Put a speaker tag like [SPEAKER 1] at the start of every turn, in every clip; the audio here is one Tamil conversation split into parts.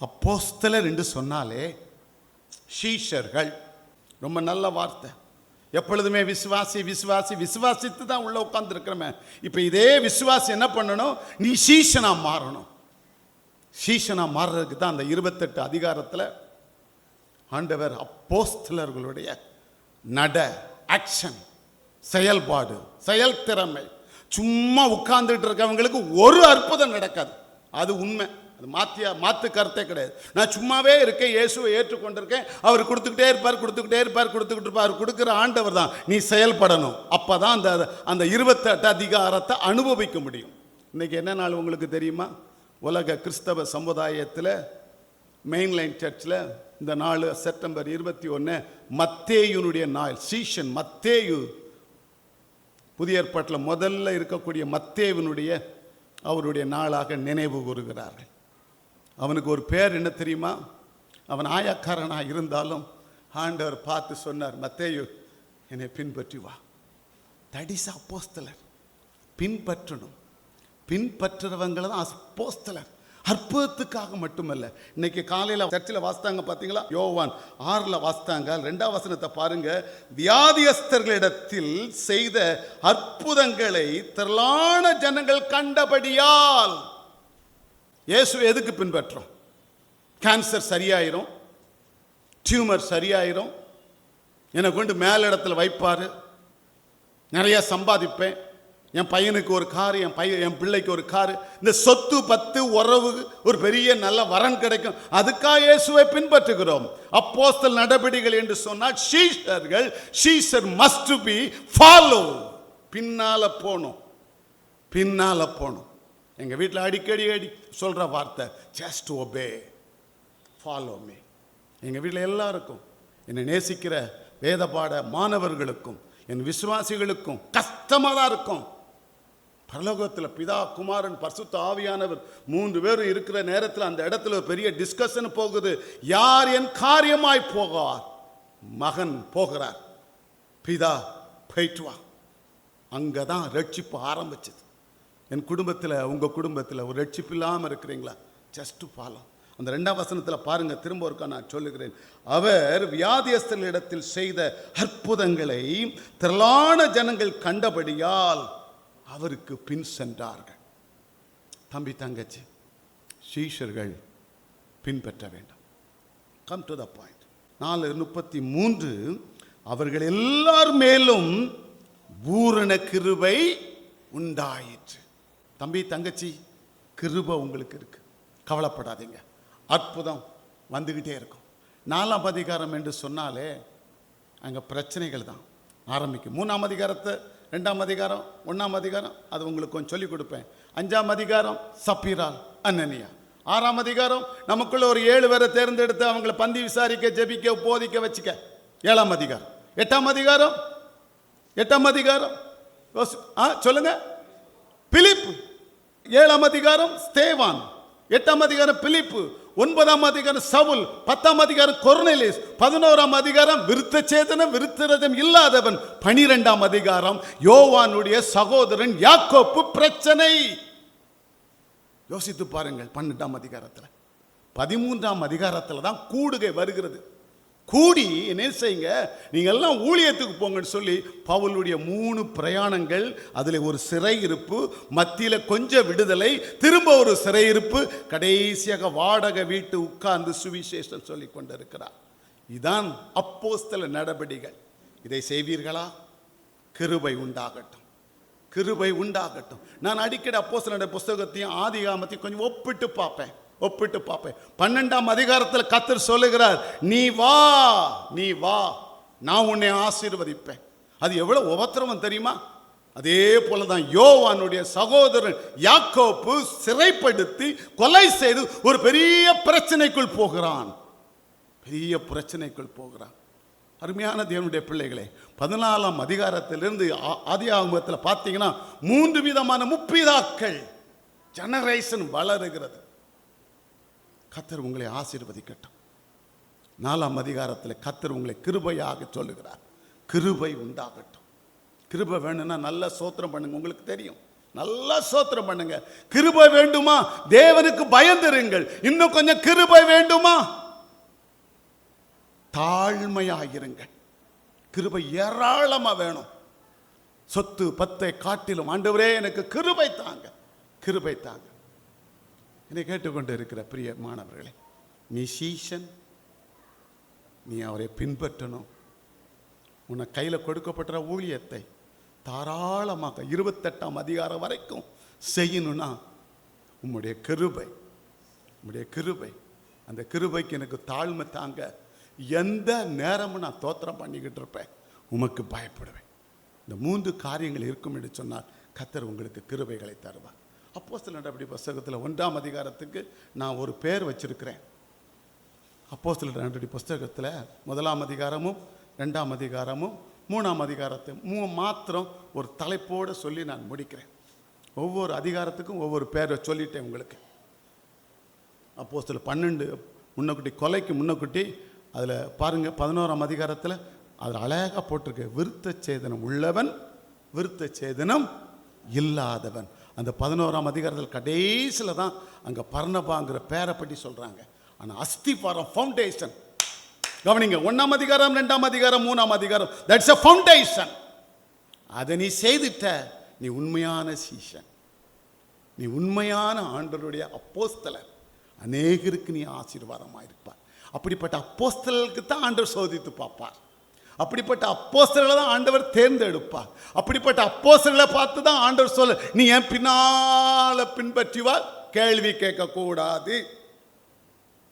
[SPEAKER 1] அப்போஸ்தலர் என்று சொன்னாலே சீஷர்கள், ரொம்ப நல்ல வார்த்தை. எப்பொழுதுமே விசுவாசி விசுவாசி விசுவாசித்து தான் உள்ள உட்கார்ந்து இருக்கிறமே. இப்போ இதே விசுவாசி என்ன பண்ணணும்? நீ சீஷனா மாறணும். சீஷனா மாறுறதுக்கு தான் அந்த 28 அதிகாரத்தில் ஆண்டவர் அப்போஸ்தலர்களுடைய நட ஆக்ஷன், செயல்பாடு, செயல் திறமை. சும்மா உட்கார்ந்துட்டு இருக்கவங்களுக்கு ஒரு அற்புதம் நடக்காது. அது உண்மை. அது மாத்து கருத்தே கிடையாது. நான் சும்மாவே இருக்கேன், இயேசுவை ஏற்றுக்கொண்டிருக்கேன், அவர் கொடுத்துக்கிட்டே இருப்பார். கொடுக்குற ஆண்டவர் தான். நீ செயல்படணும். அப்போ தான் அந்த 28 அதிகாரத்தை அனுபவிக்க முடியும். இன்னைக்கு என்ன நாள் உங்களுக்கு தெரியுமா? உலக கிறிஸ்தவ சமுதாயத்தில் மெயின்லைன் சர்ச்சில் இந்த நாள் செப்டம்பர் 21 மத்தேயுனுடைய நாள். சீஷன் மத்தேயு, புதிய ஏற்பாட்டில் முதல்ல இருக்கக்கூடிய மத்தேயுனுடைய அவருடைய நாளாக நினைவு கூறுகிறார்கள். அவனுக்கு ஒரு பேர் என்ன தெரியுமா? அவன் ஆயக்காரனாக இருந்தாலும் ஆண்டவர் பார்த்து சொன்னார், மத்தேயு என்னை பின்பற்றி வா. தட் இஸ் அப்போஸ்தலர். பின்பற்றணும். பின்பற்றுறவங்களை தான் அப்போஸ்தலர். அற்புதத்துக்காக மட்டுமல்ல. இன்னைக்கு காலையில் சர்ச்சில் வாசித்தாங்க பார்த்தீங்களா? யோவான் 6 வாசித்தாங்க. 2ஆம் வசனத்தை பாருங்க. வியாதியஸ்தர்களிடத்தில் செய்த அற்புதங்களை திரளான ஜனங்கள் கண்டபடியால். இயேசு எதுக்கு பின்பற்றோம்? கேன்சர் சரியாயிரும், டியூமர் சரியாயிரும், என்னை கொண்டு மேலிடத்தில் வைப்பார், நிறைய சம்பாதிப்பேன், என் பையனுக்கு ஒரு காரு, என் பிள்ளைக்கு ஒரு காரு, இந்த சொத்து பத்து உறவு ஒரு பெரிய நல்ல வரன் கிடைக்கும். அதுக்காக இயேசுவை பின்பற்றுகிறோம். அப்போஸ்தலர் நடபடிகள் என்று சொன்னால் சீஷர்கள். சீஷர் மஸ்ட் பி ஃபாலோ. பின்னால போகணும். எங்கள் வீட்டில் அடிக்கடி சொல்கிற வார்த்தை ஜஸ்ட் ஒபே, ஃபாலோ மீ. எங்கள் வீட்டில் எல்லாருக்கும், என்னை நேசிக்கிற வேத பாட மாணவர்களுக்கும் என் விசுவாசிகளுக்கும் கஷ்டமாக தான் இருக்கும். பரலோகத்தில் பிதா, குமாரன், பரிசுத்த ஆவியானவர் 3 பேரும் இருக்கிற நேரத்தில் அந்த இடத்துல ஒரு பெரிய டிஸ்கஷன் போகுது. யார் என் காரியமாய் போகார்? மகன் போகிறார். பிதா போயிட்டு வா. அங்கே தான் ரட்சிப்பு ஆரம்பிச்சது. என் குடும்பத்தில், உங்கள் குடும்பத்தில் ஒரு ரட்சிப்பு இல்லாமல் இருக்கிறீங்களா? Just follow. அந்த 2ஆம் வசனத்தில் பாருங்க, திரும்ப ஒருக்கா நான் சொல்லுகிறேன். அவர் வியாதியஸ்தர்களிடத்தில் செய்த அற்புதங்களை திரளான ஜனங்கள் கண்டபடியால் அவருக்கு பின் சென்றார்கள். தம்பி தங்கச்சி, சீஷர்கள் பின்பற்ற வேண்டும். Come to the point. 4:33 அவர்கள் எல்லார் மேலும் பூரண கிருபை உண்டாயிற்று. தம்பி தங்கச்சி, கிருபை உங்களுக்கு இருக்கு, கவலைப்படாதீங்க. அற்புதம் வந்துக்கிட்டே இருக்கும். 4ஆம் அதிகாரம் என்று சொன்னாலே அங்கே பிரச்சனைகள் தான் ஆரம்பிக்கும். 3ஆம் அதிகாரத்தை 2ஆம் அதிகாரம் 1ஆம் அதிகாரம் அது உங்களுக்கு கொஞ்சம் சொல்லிக் கொடுப்பேன். 5ஆம் அதிகாரம் சப்பீரால், அனனியா. 6ஆம் அதிகாரம் நமக்குள்ள ஒரு 7 பேரை தேர்ந்தெடுத்து அவங்களை பந்தி விசாரிக்க, ஜெபிக்க, போதிக்க வச்சுக்க. 7ஆம் அதிகாரம். 8ஆம் அதிகாரம் சொல்லுங்க, பிலிப்பு. 7ஆம் அதிகாரம் ஸ்தேவான். 8ஆம் அதிகாரம் பிலிப்பு. 9ஆம் அதிகாரம் சவுல். 10ஆம் அதிகாரம் கொர்னேலியஸ். 11ஆம் அதிகாரம் விருத்தச்சேதனம், விருத்தரதம் இல்லாதவன். 12ஆம் அதிகாரம் யோவானுடைய சகோதரன் யாக்கோப்பு பிரச்சனை. யோசித்து பாருங்கள். 12ஆம் அதிகாரத்தில், 13ஆம் அதிகாரத்தில் தான் கூடுகை வருகிறது. கூடி என்ன செய்யுங்க, நீங்கள் எல்லாம் ஊழியத்துக்கு போங்கன்னு சொல்லி பவுலுடைய 3 பிரயாணங்கள், அதில் ஒரு சிறையிருப்பு, மத்தியில் கொஞ்சம் விடுதலை, திரும்ப ஒரு சிறையிருப்பு, கடைசியாக வாடகை வீட்டு உட்கார்ந்து சுவிசேஷம் சொல்லி கொண்டிருக்கிறார். இதுதான் அப்போஸ்தலர் நடபடிகள். இதை செய்வீர்களா? கிருபை உண்டாகட்டும், கிருபை உண்டாகட்டும். நான் அடிக்கடி அப்போஸ்தலருடைய புஸ்தகத்தையும் ஆதிகாமத்தையும் கொஞ்சம் ஒப்பிட்டு பார்ப்பேன். 12ஆம் அதிகாரத்தில் கர்த்தர் சொல்லுகிறார், நீ வா, நான் உன்னை ஆசீர்வதிப்பேன். அது எவ்வளவு உபத்திரவம் தெரியுமா? அதே போலதான் யோவானுடைய சகோதரன் யாக்கோப்பு சிறைப்படுத்தி கொலை செய்து ஒரு பெரிய பிரச்சனைக்குள் போகிறான். அருமையான தேவனுடைய பிள்ளைகளே, 14ஆம் அதிகாரத்திலிருந்து ஆதியாகமத்தில் பார்த்தீங்கன்னா 3 விதமான முப்பிதாக்கள் ஜெனரேஷன் வளருகிறது. கர்த்தர் உங்களை ஆசீர்வதிக்கட்டும். 4ஆம் அதிகாரத்தில் கர்த்தர் உங்களை கிருபையாக சொல்லுகிறார். கிருபை உண்டாகட்டும். கிருபை வேணும்னா நல்ல சோத்திரம் பண்ணுங்க. உங்களுக்கு தெரியும், நல்லா ஸ்தோத்திரம் பண்ணுங்க. கிருபை வேண்டுமா? தேவனுக்கு பயந்திருங்கள். இன்னும் கொஞ்சம் கிருபை வேண்டுமா? தாழ்மையாயிருங்கள். கிருபை ஏராளமா வேணும். சொத்து பத்தை காட்டிலும் ஆண்டவரே எனக்கு கிருபை தாங்க, கிருபை தாங்க. என்னை கேட்டுக்கொண்டு இருக்கிற பிரிய மாணவர்களே, நீ சீஷன், நீ அவரை பின்பற்றணும். உன்னை கையில் கொடுக்கப்பட்ட ஊழியத்தை தாராளமாக 28ஆம் அதிகாரம் வரைக்கும் செய்யணும்னா உம்முடைய கிருபை, உம்முடைய கிருபை, அந்த கிருபைக்கு எனக்கு தாழ்மை தாங்க. எந்த நேரமும் நான் தோத்திரம் பண்ணிக்கிட்டு இருப்பேன், உமக்கு பயப்படுவேன். இந்த 3 காரியங்கள் இருக்கும் என்று சொன்னால் கர்த்தர் உங்களுக்கு கிருபைகளை தருவார். அப்போஸ்தலர் நடவடிக்கை புஸ்தகத்தில் 1ஆம் அதிகாரத்துக்கு நான் ஒரு பேர் வச்சிருக்கிறேன். அப்போஸ்தலர் நடவடிக்கை புஸ்தகத்தில் 1ஆம் அதிகாரமும் 2ஆம் அதிகாரமும் 3ஆம் அதிகாரத்தை மாத்திரம் ஒரு தலைப்போடு சொல்லி நான் முடிக்கிறேன். ஒவ்வொரு அதிகாரத்துக்கும் ஒவ்வொரு பேரை சொல்லிட்டேன் உங்களுக்கு. அப்போஸ்தலர் 12 முன்னக்குட்டி, கொலைக்கு முன்னக்குட்டி. அதில் பாருங்கள், 11ஆம் அதிகாரத்தில் அதில் அழகாக போட்டிருக்கு, விருத்த சேதனம் உள்ளவன், விருத்த சேதனம் இல்லாதவன். அந்த 11ஆம் அதிகாரத்தில் கடைசியில் தான் அங்கே பர்னபாங்கிற பேரை பற்றி சொல்கிறாங்க. ஆனால் அஸ்திபாரம், ஃபவுண்டேஷன் கவனிங்க. 1ஆம் அதிகாரம், 2ஆம் அதிகாரம், 3ஆம் அதிகாரம், தட்ஸ் எ ஃபவுண்டேஷன். அதை நீ செய்துட்ட, நீ உண்மையான சீஷன், நீ உண்மையான ஆண்டவருடைய அப்போஸ்தலர். அநேகருக்கு நீ ஆசீர்வாதமாக இருப்பார். அப்படிப்பட்ட அப்போஸ்தலருக்கு தான் ஆண்டவர் சோதித்து பார்ப்பார். அப்படிப்பட்ட அப்போஸ்தலர்களை தான் ஆண்டவர் தேர்ந்தெடுப்பார். அப்படிப்பட்ட அப்போஸ்தலர்களை பார்த்து தான் ஆண்டவர் சொல்ல, நீ என் பின்னால பின்பற்றி வா, கேள்வி கேட்கக்கூடாது.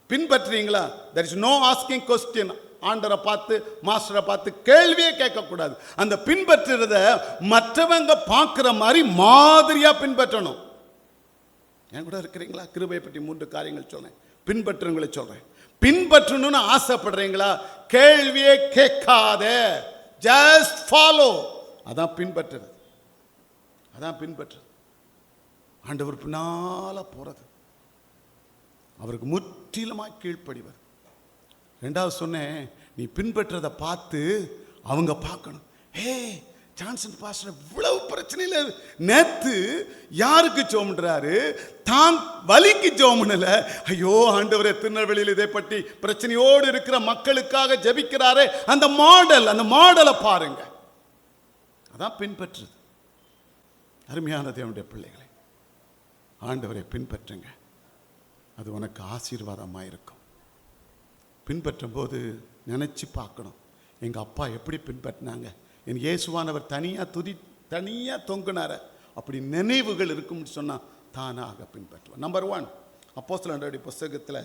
[SPEAKER 1] பின்பற்றுறீங்களா? there is no asking question. ஆண்டரை பார்த்து, மாஸ்டரை பார்த்து கேள்வியே கேட்கக்கூடாது. அந்த பின்பற்றுறத மற்றவங்க பார்க்குற மாதிரி மாதிரியா பின்பற்றணும். என் கூட இருக்கிறீங்களா? கிருபையை பற்றி 3 காரியங்கள் சொன்னேன், பின்பற்றுங்களை சொல்றேன். பின்பற்றணும்னு ஆசைப்படுறீங்களா? கேள்வியே கேட்காத, ஜஸ்ட் ஃபாலோ. அதான் பின்பற்றுறது, அதான் பின்பற்றுறது. ஆண்டவர் பின்னால போறது, அவருக்கு முற்றிலுமாய் கீழ்ப்படிவது. 2வது சொன்னேன், நீ பின்பற்றதை பார்த்து அவங்க பார்க்கணும். ஹே, ஜான்சன் பாஸ்டர் இவ்வளவு பிரச்சனையில் நேத்து யாருக்கு ஜோம்ன்றாரு? தான் வலிக்கு ஜோம்னல. ஐயோ ஆண்டவரே, திருநெல்வேலியில் இதை பற்றி பிரச்சனையோடு இருக்கிற மக்களுக்காக ஜெபிக்கிறாரே, அந்த மாடலை பாருங்க. அதான் பின்பற்றுறது. அருமையான தேவனுடைய பிள்ளைகளை, ஆண்டவரை பின்பற்றுங்க, அது உனக்கு ஆசீர்வாதமாக இருக்கும். பின்பற்றும் போது நினச்சி பார்க்கணும், எங்கள் அப்பா எப்படி பின்பற்றினாங்க, என் இயேசுவானவர் தனியாக தொங்குனார, அப்படி நினைவுகள் இருக்கும்னு சொன்னால் தானாக பின்பற்றுவேன். நம்பர் 1, அப்போஸ்தலர் நடவடிக்கை புஸ்தகத்தில்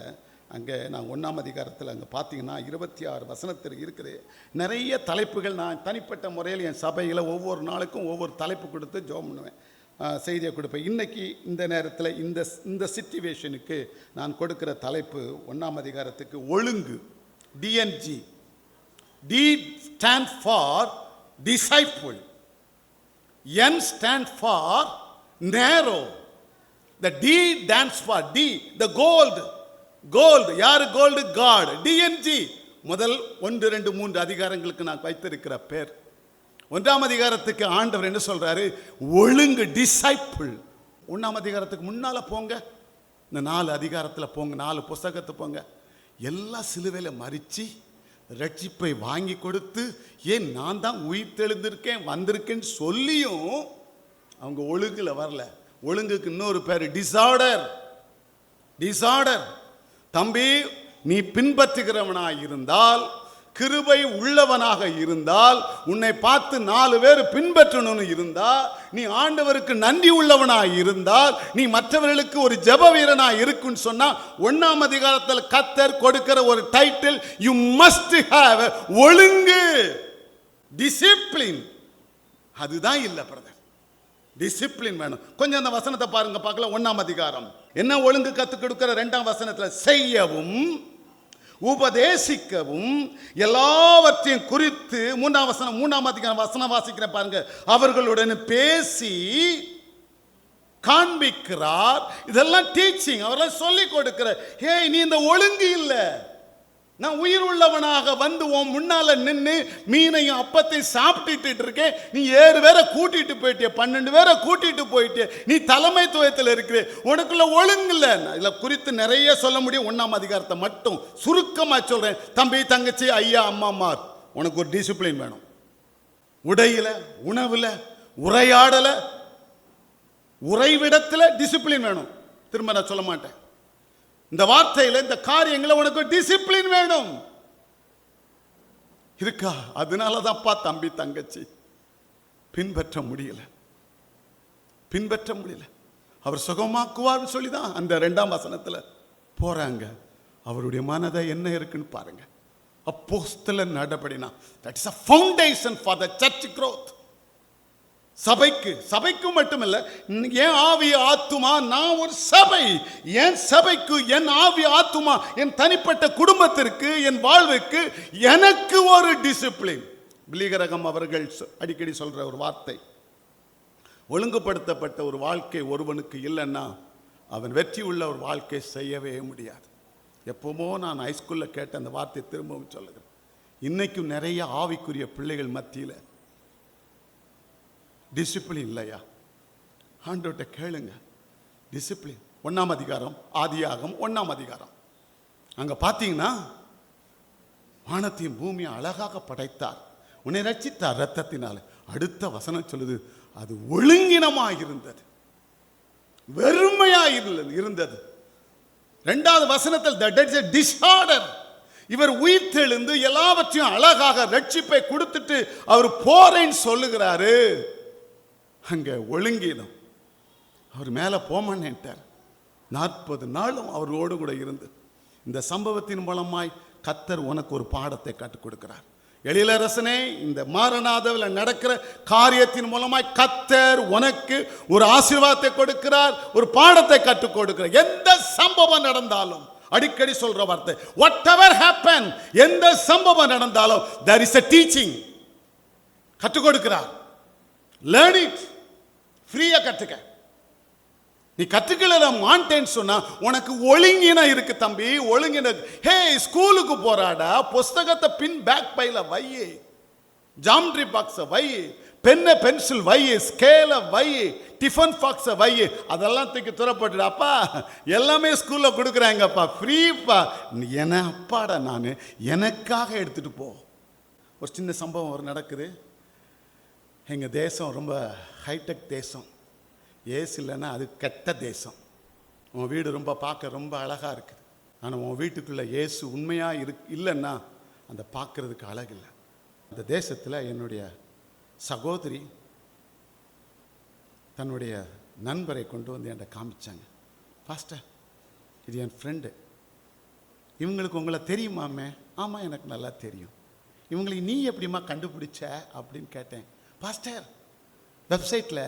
[SPEAKER 1] அங்கே நான் 1ஆம் அதிகாரத்தில் அங்கே பார்த்தீங்கன்னா 26 வசனத்தில் இருக்குது. நிறைய தலைப்புகள் நான் தனிப்பட்ட முறையில் என் சபையில் ஒவ்வொரு நாளுக்கும் ஒவ்வொரு தலைப்பு கொடுத்து ஜெபம் பண்ணுவேன், செய்தியை கொடுப்பேன். இன்றைக்கி இந்த நேரத்தில் இந்த சிச்சுவேஷனுக்கு நான் கொடுக்குற தலைப்பு 1ஆம் அதிகாரத்துக்கு ஒழுங்கு, DNG. D stand for disciple, N stand for narrow, the D stands for D, the gold. யாரு கோல்டு? God. DNG முதல் 1, 2, 3 அதிகாரங்களுக்கு நான் வைத்திருக்கிற பேர். 1ஆம் அதிகாரத்துக்கு ஆண்டவர் என்ன சொல்றாரு? ஒழுங்கு, டிசைபிள். 1ஆம் அதிகாரத்துக்கு முன்னால போங்க, இந்த 4 அதிகாரத்தில் போங்க, 4 புஸ்தகத்தை போங்க. எல்லாம் சிலுவையில் மறிச்சு ரட்சிப்பை வாங்கி கொடுத்து, ஏன் நான் தான் உயிர் தெழுந்திருக்கேன் வந்திருக்கேன்னு சொல்லியும் அவங்க ஒழுங்குல வரல. ஒழுங்குக்கு இன்னொரு பேர் டிசார்டர். தம்பி, நீ பின்பற்றுகிறவனாக இருந்தால், கிருபை உள்ளவனாக இருந்தால், உன்னை பார்த்து 4 பேர் பின்பற்றணும்னு இருந்தால், நீ ஆண்டவருக்கு நன்றி உள்ளவனாக இருந்தால், நீ மற்றவர்களுக்கு ஒரு ஜெப வீரனாக இருக்குன்னு சொன்னா, 1ஆம் அதிகாரத்தில் கர்த்தர் கொடுக்கிற ஒரு டைட்டில், யூ மஸ்ட் ஹேவ் ஒழுங்கு, டிசிப்ளின். அதுதான் இல்லை பிரதர், டிசிப்ளின் வேணும். கொஞ்சம் அந்த வசனத்தை பாருங்க, பார்க்கலாம். 1ஆம் அதிகாரம் என்ன ஒழுங்கு கற்றுக் கொடுக்கிற? 2ஆம் வசனத்தில் செய்யவும் உபதேசிக்கவும் எல்லாவற்றையும் குறித்து. 3ஆம் அதிகாரம் வசனம் வாசிக்கிற பாருங்க, அவர்களுடன் பேசி காண்பிக்கிறார். இதெல்லாம் டீச்சிங், அவரெல்லாம் சொல்லிக் கொடுக்கிற. ஹே, நீ இந்த ஒழுங்கு இல்லை, நான் உயிர் உள்ளவனாக வந்து உன் முன்னால நின்று மீனையும் அப்பத்தையும் சாப்பிட்டுட்டு இருக்கேன். நீ 7 பேரை கூட்டிட்டு போயிட்டே, 12 பேரை கூட்டிட்டு போயிட்டே. நீ தலைமைத்துவத்தில் இருக்கிற, உனக்குள்ள ஒழுங்கு இல்லை. இதில் குறித்து நிறைய சொல்ல முடியும். 1ஆம் அதிகாரத்தை மட்டும் சுருக்கமாக சொல்றேன். தம்பி, தங்கச்சி, ஐயா, அம்மாமார், உனக்கு ஒரு டிசிப்ளின் வேணும். உடையில, உணவுல, உரையாடல, உறைவிடத்தில் டிசிப்ளின் வேணும். திரும்ப நான் சொல்ல மாட்டேன். இந்த வார்த்தையில, இந்த காரியங்களை உனக்கு டிசிப்ளின் வேணும். இருக்கா? அதனாலதான்ப்பா தம்பி, தங்கச்சி பின்பற்ற முடியல. அவர் சுகமாக்குவார்னு சொல்லிதான் அந்த 2ஆம் வசனத்துல போறாங்க. அவருடைய மனதை என்ன இருக்குன்னு பாருங்க. அப்போஸ்தலர் நடபடினா, that is a foundation for the church growth. சபைக்கு மட்டுமல்ல, என் ஆவி ஆத்துமா, நான் ஒரு சபை. என் சபைக்கு, என் ஆவி ஆத்துமா, என் தனிப்பட்ட குடும்பத்திற்கு, என் வாழ்வுக்கு எனக்கு ஒரு டிசிப்ளின். பிலிகரகம் அவர்கள் அடிக்கடி சொல்ற ஒரு வார்த்தை, ஒழுங்குபடுத்தப்பட்ட ஒரு வாழ்க்கை ஒருவனுக்கு இல்லைன்னா அவன் வெற்றி உள்ள ஒரு வாழ்க்கை செய்யவே முடியாது. எப்பவுமோ நான் ஹைஸ்கூலில் கேட்ட அந்த வார்த்தையை திரும்பவும் சொல்லுகிறேன். இன்னைக்கும் நிறைய ஆவிக்குரிய பிள்ளைகள் மத்தியில் டிசிப்ளின் இல்லையா? ஆண்டவர்கிட்ட கேளுங்க. டிசிப்ளின். 1ஆம் அதிகாரம், ஆதியாகமம் 1ஆம் அதிகாரம், அங்க பார்த்தீங்கன்னா, வானத்தையும் பூமியை அழகாக படைத்தார், உன்னை ரட்சித்தார் இரத்தத்தினால. அடுத்த வசனம் சொல்லுது, அது ஒழுங்கினமாக இருந்தது, வெறுமையாக இருந்தது. 2வது வசனத்தில் that is a disorder. இவர் உயிர் தெழுந்து எல்லாவற்றையும் அழகாக ரட்சிப்பை கொடுத்துட்டு அவர் போறேன்னு சொல்லுகிறாரு. அங்க ஒழுங்கினம். அவர் மேல போமாட்டார். 40 நாளும் அவரோடு கூட இருந்து இந்த சம்பவத்தின் மூலமாய் கர்த்தர் உனக்கு ஒரு பாடத்தை கற்றுக் கொடுக்கிறார். எழிலரசனே, இந்த மாரநாதவில் நடக்கிற காரியத்தின் மூலமாய் கர்த்தர் உனக்கு ஒரு ஆசீர்வாதத்தை கொடுக்கிறார், ஒரு பாடத்தை கற்றுக் கொடுக்கிறார். எந்த சம்பவம் நடந்தாலும், அடிக்கடி சொல்ற வார்த்தை, whatever happen, எந்த சம்பவம் நடந்தாலும் there is a teaching. கற்றுக் கொடுக்கிறார். learn it. ஃப்ரீயா கற்றுக்க. நீ கற்றுக்கல மாட்டேன்னு சொன்னா உனக்கு ஒழுங்கின இருக்கு தம்பி, ஒழுங்கின. ஹே, ஸ்கூலுக்கு போறாடா, புஸ்தகத்தை பின் பேக் பையில வை, ஜாமெட்ரி பாக்ஸை வை, பென்னை பென்சில் வை, ஸ்கேலை வை, டிஃபன் பாக்ஸை வை, அதெல்லாம் தூக்கி துறப்பட்டுடா. அப்பா எல்லாமே ஸ்கூல்ல கொடுக்குறாங்கப்பா, ஃப்ரீப்பா. என்ன அப்பாடா, நான் எனக்காக எடுத்துட்டு போ. ஒரு சின்ன சம்பவம் ஒரு நடக்குது. எங்கள் தேசம் ரொம்ப ஹைடெக் தேசம். ஏசி இல்லைன்னா அது கெட்ட தேசம். உன் வீடு ரொம்ப பார்க்க ரொம்ப அழகாக இருக்குது. ஆனால் உன் வீட்டுக்குள்ளே இயேசு உண்மையாக இல்லைன்னா அந்த பார்க்குறதுக்கு அழகில்லை. அந்த தேசத்தில் என்னுடைய சகோதரி தன்னுடைய நண்பரை கொண்டு வந்து என்கிட்ட காமிச்சாங்க. பாஸ்டர், இது என் ஃப்ரெண்டு, இவங்களுக்கு உங்களை தெரியுமாமே? ஆமாம், எனக்கு நல்லா தெரியும். இவங்களுக்கு நீ எப்படிமா கண்டுபிடிச்ச அப்படின்னு கேட்டேன். பாஸ்டர், வெப்சைட்டில்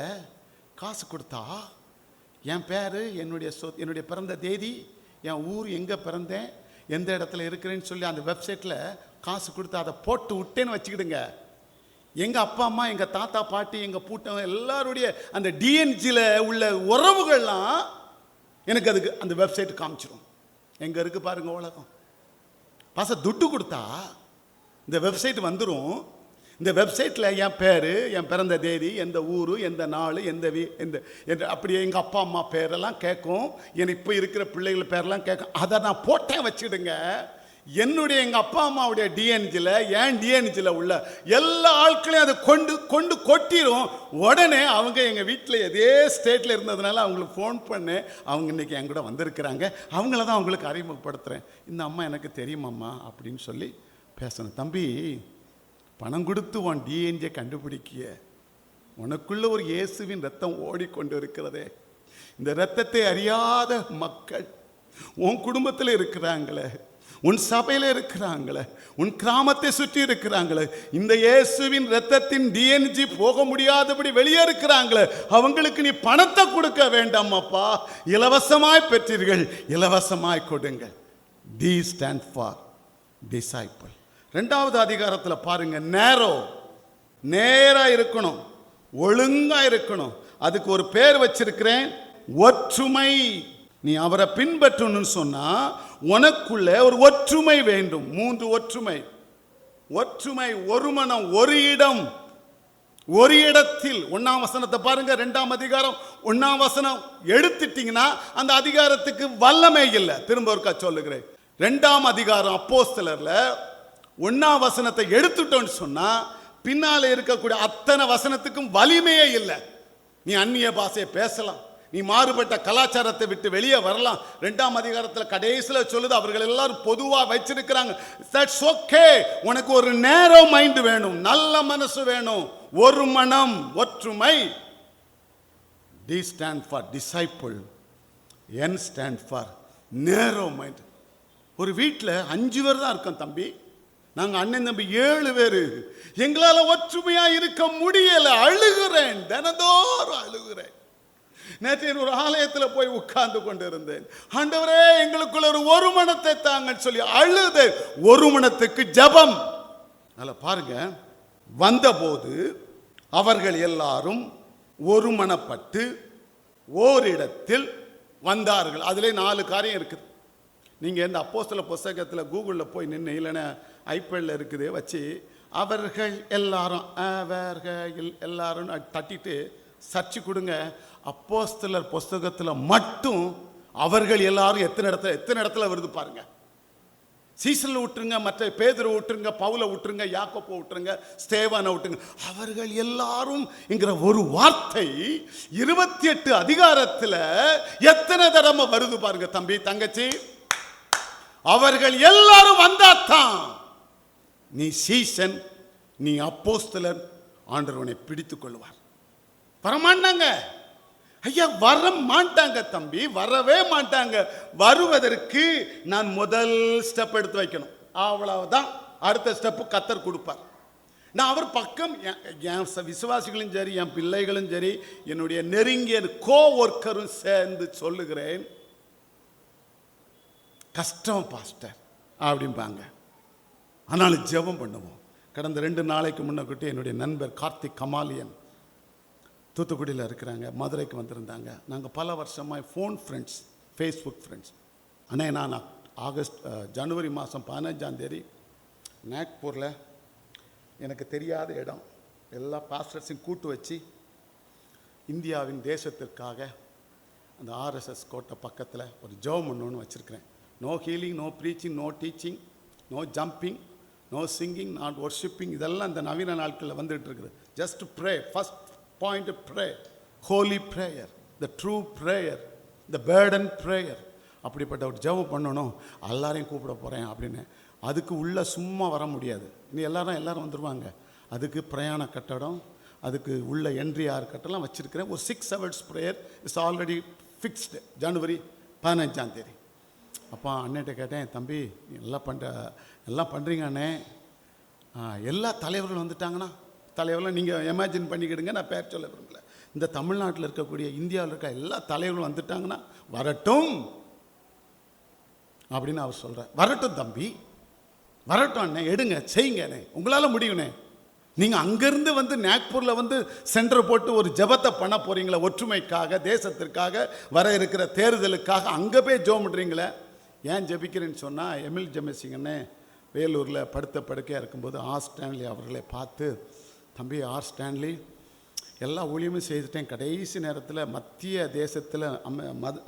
[SPEAKER 1] காசு கொடுத்தா என் பேர், என்னுடைய பிறந்த தேதி, என் ஊர், எங்கே பிறந்தேன், எந்த இடத்துல இருக்கிறேன்னு சொல்லி அந்த வெப்சைட்டில் காசு கொடுத்து அதை போட்டு விட்டேன்னு வச்சுக்கிடுங்க. எங்கள் அப்பா அம்மா, எங்கள் தாத்தா பாட்டி, எங்கள் பூட்டம் எல்லாருடைய அந்த டிஎன்ஜியில் உள்ள உறவுகள்லாம் எனக்கு அதுக்கு அந்த வெப்சைட் காமிச்சிடும். எங்கே இருக்குது பாருங்க உலகம். பாச துட்டு கொடுத்தா இந்த வெப்சைட் வந்துடும். இந்த வெப்சைட்டில் என் பேர், என் பிறந்த தேதி, எந்த ஊர், எந்த நாள், எந்த அப்படியே எங்கள் அப்பா அம்மா பேரெல்லாம் கேட்கும். எனக்கு இப்போ இருக்கிற பிள்ளைகள் பேரெல்லாம் கேட்கும். அதை நான் போட்டேன் வச்சுடுங்க. என்னுடைய எங்கள் அப்பா அம்மாவுடைய டிஎன்ஜியில், என் டிஎன்ஜியில் உள்ள எல்லா ஆட்களையும் அதை கொண்டு கொட்டிடும். உடனே அவங்க எங்கள் வீட்டில் இதே ஸ்டேட்டில் இருந்ததுனால அவங்களுக்கு ஃபோன் பண்ணு, அவங்க இன்றைக்கி என் கூட வந்திருக்கிறாங்க, அவங்கள தான் அவங்களுக்கு அறிமுகப்படுத்துகிறேன். இந்த அம்மா எனக்கு தெரியுமாம்மா அப்படின்னு சொல்லி பேசணும். தம்பி, பணம் கொடுத்து உன் டிஎன்ஜியை கண்டுபிடிக்கிய, உனக்குள்ள ஒரு இயேசுவின் ரத்தம் ஓடிக்கொண்டு இருக்கிறதே. இந்த ரத்தத்தை அறியாத மக்கள் உன் குடும்பத்தில் இருக்கிறாங்களே, உன் சபையில் இருக்கிறாங்களே, உன் கிராமத்தை சுற்றி இருக்கிறாங்களே, இந்த இயேசுவின் ரத்தத்தின் டிஎன்ஜி போக முடியாதபடி வெளியே இருக்கிறாங்களே, அவங்களுக்கு நீ பணத்தை கொடுக்க வேண்டாம் அப்பா, இலவசமாய் பெற்றீர்கள், இலவசமாய் கொடுங்க. D stand for disciple. 2வது அதிகாரத்தில் பாருங்க, நேரா இருக்கணும், ஒழுங்கா இருக்கணும். அதுக்கு ஒரு பேர் வச்சிருக்கிறேன், ஒற்றுமை. நீ அவரை பின்பற்றணும்னு சொன்னா உனக்குள்ள ஒரு ஒற்றுமை வேண்டும். 3 ஒற்றுமை. ஒற்றுமை, ஒரு மனம், ஒரு இடம், ஒரு இடத்தில். 1ஆம் வசனத்தை பாருங்க, 2ஆம் அதிகாரம் 1ஆம் வசனம் எடுத்துட்டீங்கன்னா அந்த அதிகாரத்துக்கு வல்லமை இல்லை. திரும்ப ஒருக்கா சொல்லுகிறேன். 2ஆம் அதிகாரம் அப்போஸ்தலர்ல 1ஆம் வசனத்தை எடுத்துட்டோன்னு சொன்னா பின்னால இருக்கக்கூடிய அத்தனை வசனத்துக்கும் வலிமையே இல்லை. நீ அந்நிய பாஷையை பேசலாம், நீ மாறுபட்ட கலாச்சாரத்தை விட்டு வெளியே வரலாம். 2ஆம் அதிகாரத்தில் கடைசியில் சொல்லுது, அவர்கள் எல்லாரும் பொதுவாக வச்சிருக்கிறாங்க. That's okay. உனக்கு ஒரு நேரோ மைண்ட் வேணும், நல்ல மனசு வேணும், ஒரு மனம், ஒற்றுமை. D stand for disciple, N stand for narrow mind. ஒரு வீட்டில் 5 பேர் தான் இருக்கோம் தம்பி. நாங்கள் அண்ணன் தம்பி 7 பேர். எங்களால் ஒற்றுமையா இருக்க முடியல. அழுகிறேன், தினந்தோறும் அழுகிறேன். நேற்று ஒரு ஆலயத்தில் போய் உட்கார்ந்து கொண்டு இருந்தேன். ஆண்டவரே எங்களுக்குள்ள ஒரு மனத்தை தாங்கன்னு சொல்லி அழுதேன். ஒரு மனத்துக்கு ஜெபம். அதில் பாருங்க, வந்தபோது அவர்கள் எல்லாரும் ஒருமனப்பட்டு ஓரிடத்தில் வந்தார்கள். அதிலே 4 காரியம் இருக்குது. நீங்கள் இந்த அப்போஸ்தலர் புத்தகத்தில் கூகுளில் போய் நின்று, இல்லைன்னா ஐபேடில் இருக்குது வச்சு, அவர்கள் எல்லாரும் எல்லாரும் தட்டிட்டு சர்ச்சு கொடுங்க. அப்போஸ்தலர் புத்தகத்தில் மட்டும் அவர்கள் எல்லாரும் எத்தனை இடத்துல வருது பாருங்க. சீசனில் விட்டுருங்க, மற்ற பேதுரு விட்டுருங்க, பவுலை விட்டுருங்க, யாக்கோப்பை விட்டுருங்க, ஸ்தேவானை விட்டுருங்க. அவர்கள் எல்லாரும் என்கிற ஒரு வார்த்தை 28 அதிகாரத்தில் எத்தனை தடவை வருது பாருங்க தம்பி, தங்கச்சி. அவர்கள் எல்லாரும் வந்தாத்தான் நீ சீசன், நீ அப்போஸ்தலர், ஆண்டவனை பிடித்துக் கொள்வார். வரமாட்டாங்க ஐயா, வர மாட்டாங்க தம்பி, வரவே மாட்டாங்க. வருவதற்கு நான் முதல் ஸ்டெப் எடுத்து வைக்கணும், அவ்வளவுதான். அடுத்த ஸ்டெப்பு கர்த்தர் கொடுப்பார். நான் அவர் பக்கம், என் விசுவாசிகளும் சரி, என் பிள்ளைகளும் சரி, என்னுடைய நெருங்கிய கோ ஒர்க்கரும் சேர்ந்து சொல்லுகிறேன், கஷ்டம் பாஸ்டர் அப்படிம்பாங்க. ஆனாலும் ஜெபம் பண்ணுவோம். கடந்த 2 நாளைக்கு முன்னக்கூட்டி என்னுடைய நண்பர் கார்த்திக் கமாலியன் தூத்துக்குடியில் இருக்கிறாங்க, மதுரைக்கு வந்திருந்தாங்க. நாங்கள் பல வருஷமாக ஃபோன் ஃப்ரெண்ட்ஸ், ஃபேஸ்புக் ஃப்ரெண்ட்ஸ். ஆனால் நான் ஜனவரி மாதம் 15ஆம் தேதி நாக்பூரில் எனக்கு தெரியாத இடம், எல்லா பாஸ்டர்ஸையும் கூட்டு வச்சு இந்தியாவின் தேசத்திற்காக அந்த RSS கோட்டை பக்கத்தில் ஒரு ஜெபம் பண்ணணுன்னு வச்சுருக்கிறேன். No healing, no preaching, no teaching, no jumping, no singing, not worshipping. இதெல்லாம் இந்த நவீன நாட்களில் வந்துட்டு இருக்குது. Just pray. First point, pray, holy prayer, the true prayer, the burden prayer. அப்படிப்பட்ட ஒரு ஜெபம் பண்ணணும். எல்லாரையும் கூப்பிட போகிறேன் அப்படின்னு. அதுக்கு உள்ளே சும்மா வர முடியாது. இனி எல்லாரும் வந்துடுவாங்க. அதுக்கு பிரயாண கட்டடம், அதுக்கு உள்ள என்ட்ரி ஆர் கட்டெல்லாம் வச்சுருக்கிறேன். ஒரு 6 hours prayer is already fixed. ஜனவரி 15ஆம் தேதி. அப்போ அண்ணன்ட்ட கேட்டேன், தம்பி எல்லாம் பண்ணுறீங்க அண்ணே, எல்லா தலைவர்களும் வந்துட்டாங்கன்னா, தலைவர்களும் நீங்கள் இமேஜின் பண்ணிக்கிடுங்க, நான் பேர் சொல்ல விரும்பல. இந்த தமிழ்நாட்டில் இருக்கக்கூடிய, இந்தியாவில் இருக்க எல்லா தலைவர்களும் வந்துட்டாங்கன்னா வரட்டும் அப்படின்னு அவர் சொல்கிறார். வரட்டும் தம்பி, வரட்டும் அண்ணே, எடுங்க, செய்யுங்க அண்ணே, உங்களால் முடியுண்ணே. நீங்கள் அங்கேருந்து வந்து நாக்பூரில் வந்து சென்டர் போட்டு ஒரு ஜெபத்தை பண்ண போகிறீங்களே, ஒற்றுமைக்காக, தேசத்திற்காக, வர இருக்கிற தேர்தலுக்காக அங்கே போய் ஜெபம் பண்ணுறீங்களே. ஏன் ஜெபிக்கிறேன்னு சொன்னால், எமில் ஜெமசிங்கண்ணே வேலூரில் படுத்த படுக்கையாக இருக்கும்போது ஆர் ஸ்டான்லி அவர்களை பார்த்து, தம்பி ஆர் ஸ்டான்லி, எல்லா ஊழியமும் செய்துட்டேன், கடைசி நேரத்தில் மத்திய தேசத்தில்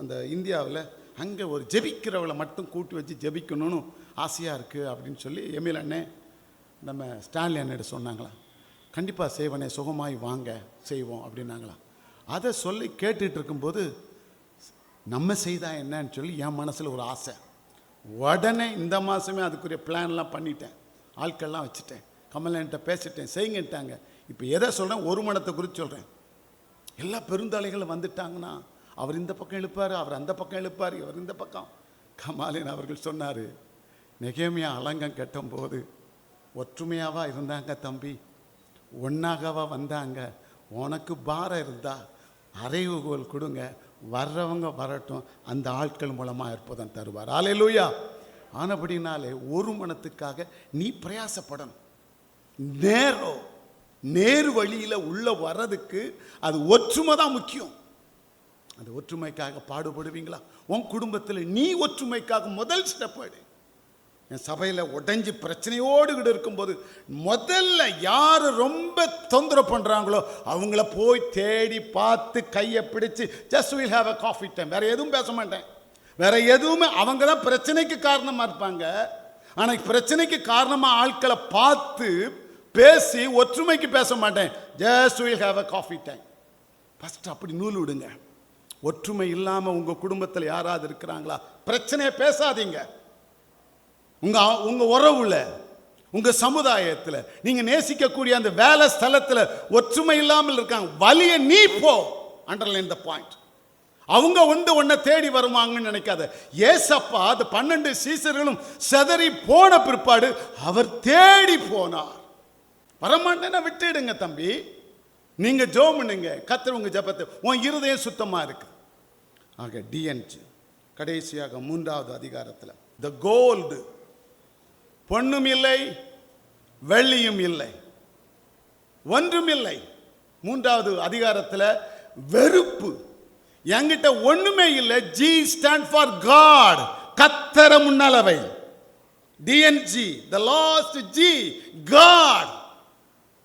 [SPEAKER 1] அந்த இந்தியாவில் அங்கே ஒரு ஜெபிக்கிறவளை மட்டும் கூட்டி வச்சு ஜெபிக்கணும்னு ஆசையாக இருக்குது அப்படின்னு சொல்லி எமில் அண்ணே நம்ம ஸ்டான்லி அண்ணன் சொன்னாங்களாம். கண்டிப்பாக செய்வனே, சுகமாய் வாங்க, செய்வோம் அப்படின்னாங்களாம். அதை சொல்லி கேட்டுட்டு இருக்கும்போது, நம்ம செய்தா என்னன்னு சொல்லி என் மனசில் ஒரு ஆசை. உடனே இந்த மாதமே அதுக்குரிய பிளான்லாம் பண்ணிட்டேன், ஆட்கள்லாம் வச்சுட்டேன், கமலன்ட்ட பேசிட்டேன், செய்யுங்கட்டாங்க. இப்போ எதை சொல்கிறேன், ஒரு மனத்தை குறித்து சொல்கிறேன். எல்லா பெருந்தலைகளும் வந்துட்டாங்கன்னா அவர் இந்த பக்கம் இழுப்பார், அவர் அந்த பக்கம் இழுப்பார், இவர் இந்த பக்கம். கமாலின் அவர்கள் சொன்னார், நெகேமியா அலங்கம் கட்டும்போது ஒற்றுமையாவா இருந்தாங்க தம்பி, ஒன்றாகவா வந்தாங்க. உனக்கு பாரம் இருந்தா அறைவுகோல் கொடுங்க, வர்றவங்க வரட்டும், அந்த ஆட்கள் மூலமாக இருப்பதன் தருவார். அல்லேலூயா. ஆனபடினாலே ஒரு மனத்துக்காக நீ பிரயாசப்படணும். நேர் வழியில் உள்ள வர்றதுக்கு அது ஒற்றுமை தான் முக்கியம். அந்த ஒற்றுமைக்காக பாடுபடுவீங்களா? உன் குடும்பத்தில் நீ ஒற்றுமைக்காக முதல் ஸ்டெப் எடு. என் சபையில் உடைஞ்சி பிரச்சனையோடு கூட இருக்கும்போது முதல்ல யார் ரொம்ப தொந்தரவு பண்ணுறாங்களோ அவங்கள போய் தேடி பார்த்து கையை பிடிச்சி just will have a coffee time. வேற எதுவும் பேச மாட்டேன். வேற எதுவுமே. அவங்க தான் பிரச்சனைக்கு காரணமாக இருப்பாங்க. ஆனால் பிரச்சனைக்கு காரணமாக ஆட்களை பார்த்து பேசி ஒற்றுமைக்கு பேச மாட்டேன். Just will have a coffee time. First அப்படி நூல் விடுங்க. ஒற்றுமை இல்லாமல் உங்கள் குடும்பத்தில் யாராவது இருக்கிறாங்களா? பிரச்சனையை பேசாதீங்க. உங்க உறவுல, உங்க சமுதாயத்தில், நீங்க நேசிக்கக்கூடிய அந்த வேலை ஸ்தலத்தில் ஒற்றுமை இல்லாமல் இருக்காங்க. வலிய நீ போ. Underline the point. அவங்க உன்னை தேடி வருவாங்கன்னு நினைக்காத. ஏசப்பா அந்த 12 சீசர்களும் சிதறி போன பிற்பாடு அவர் தேடி போனார். வரமாட்டேன்னா விட்டுடுங்க தம்பி. நீங்க ஜெபம் பண்ணுங்க. கர்த்தர் உங்க ஜெபத்தை, உன் இருதயம் சுத்தமா இருக்கு. ஆக டிஎன்ஜி கடைசியாக 3வது அதிகாரத்தில் த கோல்டு, பொன்னும் இல்லை வெள்ளியும் இல்லை ஒன்றும் இல்லை. 3வது அதிகாரத்தில் வெறுப்பு. என்கிட்ட ஒண்ணுமே இல்லை. G stand for God. கர்த்தர முன்னலவை. டிஎன்ஜி த லாஸ்ட் ஜி காட்.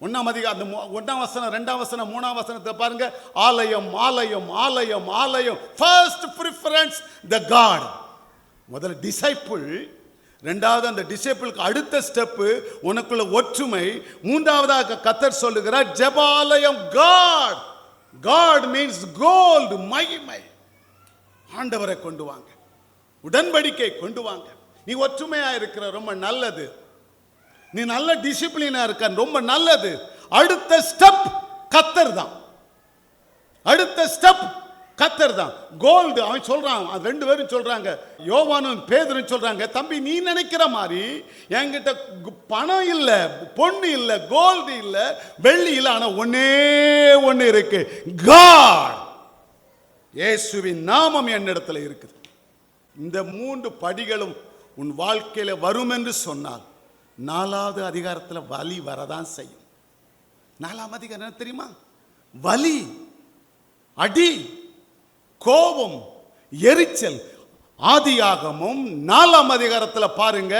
[SPEAKER 1] 1ஆம் அதிகாரம் 1ஆம் வசனம் 2ஆம் வசனம் 3ஆம் வசனத்தை பாருங்க. ஆலயம் ஆலயம் ஆலயம் ஆலயம். ஃபர்ஸ்ட் ப்ரிஃபரன்ஸ் த காட். முதல்ல டிசைபிள். 2வது அந்த டிசைபிளுக்கு அடுத்த ஸ்டெப் உனக்குள்ள ஒற்றுமை. 3ஆவதாக கர்த்தர் சொல்லுகிறார் ஜெபாலயம் காட். காட் மீன்ஸ் கோல்டு, மகிமை. ஆண்டவரை கொண்டு வாங்க, உடன்படிக்கை கொண்டு வாங்க. நீ ஒற்றுமையா இருக்கிற ரொம்ப நல்லது. நீ நல்ல டிசிப்ளினா இருக்க ரொம்ப நல்லது. அடுத்த ஸ்டெப் கர்த்தர் தான். அடுத்த ஸ்டெப் கர்த்தர் தான். கோல்டு அவன் சொல்றான். அது 2 பேரும் சொல்றாங்க, யோவானும் பேதுரும் சொல்றாங்க, தம்பி நீ நினைக்கிற மாதிரி என்கிட்ட பணம் இல்ல, பொண்ணு இல்ல, கோல்டு இல்ல, வெள்ளி இல்ல, ஆனா ஒன்னே ஒன்னு இருக்கு, காட். இயேசுவின் நாமம் என்னிடத்துல இருக்குது. இந்த 3 படிகளும் உன் வாழ்க்கையில வரும் என்று சொன்னால் 4வது அதிகாரத்தில் வலி வரதான் செய்யும். 4ஆம் அதிகாரம் தெரியுமா? வலி, அடி, கோபம், எரிச்சல். ஆதியாகமும் 4ஆம் அதிகாரத்தில் பாருங்க,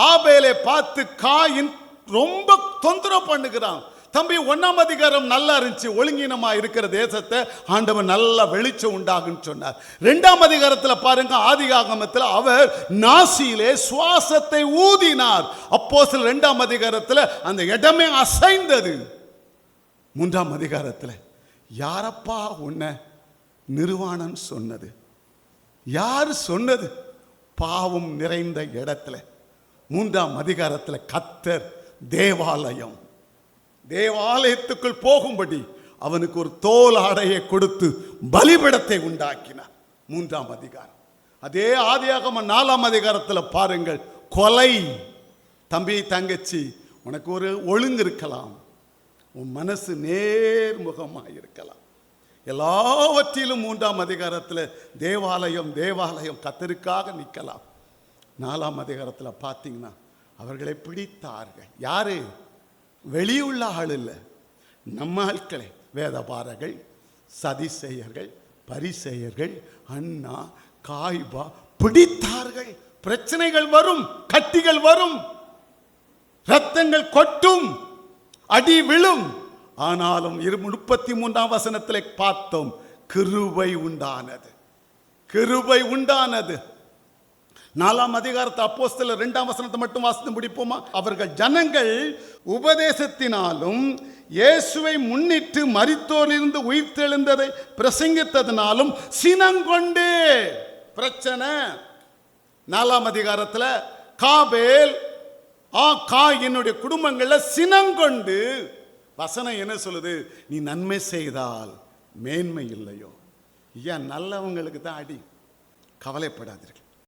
[SPEAKER 1] ஆபேலை பார்த்து காயின் ரொம்ப தொந்தரவு பண்ணுகிறான். தம்பி 1ஆம் அதிகாரம் நல்லா இருந்துச்சு. ஒழுங்கினமா இருக்கிற தேசத்தை ஆண்டவர் நல்லா வெளிச்சம் உண்டாகுன்னு சொன்னார். 2ஆம் அதிகாரத்தில் பாருங்க, ஆதியாகமத்தில் அவர் நாசியிலே சுவாசத்தை ஊதினார். அப்போஸ்தலர் 2ஆம் அதிகாரத்தில் அந்த இடமே அசைந்தது. 3ஆம் அதிகாரத்தில் யாரப்பா உன்னை நிர்வாணம் சொன்னது? யார் சொன்னது? பாவம் நிறைந்த இடத்துல. 3ஆம் அதிகாரத்தில் கர்த்தர் தேவாலயம், தேவாலயத்துக்குள் போகும்படி அவனுக்கு ஒரு தோல் ஆடையை கொடுத்து பலிபீடத்தை உண்டாக்கினார். 3ஆம் அதிகாரம். அதே ஆதியாகமம் 4ஆம் அதிகாரத்தில் பாருங்கள், கொலை. தம்பி தங்கச்சி, உனக்கு ஒரு ஒழுங்கு இருக்கலாம், உன் மனசு நேர்முகமாக இருக்கலாம். எல்லாவற்றிலும் 3ஆம் அதிகாரத்தில் தேவாலயம் தேவாலயம் கர்த்தருக்காக நிற்கலாம். 4ஆம் அதிகாரத்தில் பார்த்தீங்கன்னா அவர்களை பிடித்தார்கள். யாரு? வெளியுள்ள ஆள் இல்லை, நம்ம ஆட்களை. வேதபாரர்கள், சதிசெயர்கள், பரிசெயர்கள், அண்ணா காய்பா பிடித்தார்கள். பிரச்சனைகள் வரும், கட்டிகள் வரும், ரத்தங்கள் கொட்டும், அடி விழும். ஆனாலும் 33ஆம் வசனத்தில் பார்த்தோம், கிருபை உண்டானது. கிருபை உண்டானது. 4ஆம் அதிகாரத்தை அப்போஸ்தலர் 2ஆம் வசனத்தை மட்டும் வாசித்து முடிப்போமா? அவர்கள் ஜனங்கள் உபதேசத்தினாலும் இயேசுவை முன்னிட்டு மரித்தோரிலிருந்து உயிர்த்தெழுந்ததை பிரசங்கித்ததினாலும் சினங்கொண்டே. பிரச்சனை 4ஆம் அதிகாரத்தில் காபேல் காயினுடைய குடும்பங்கள்ல சினங்கொண்டு. வசனம் என்ன சொல்லுது? நீ நன்மை செய்தால் மேன்மை இல்லையோ? ஏன் நல்லவங்களுக்கு தான் அடி. கவலைப்படாதீர்கள்.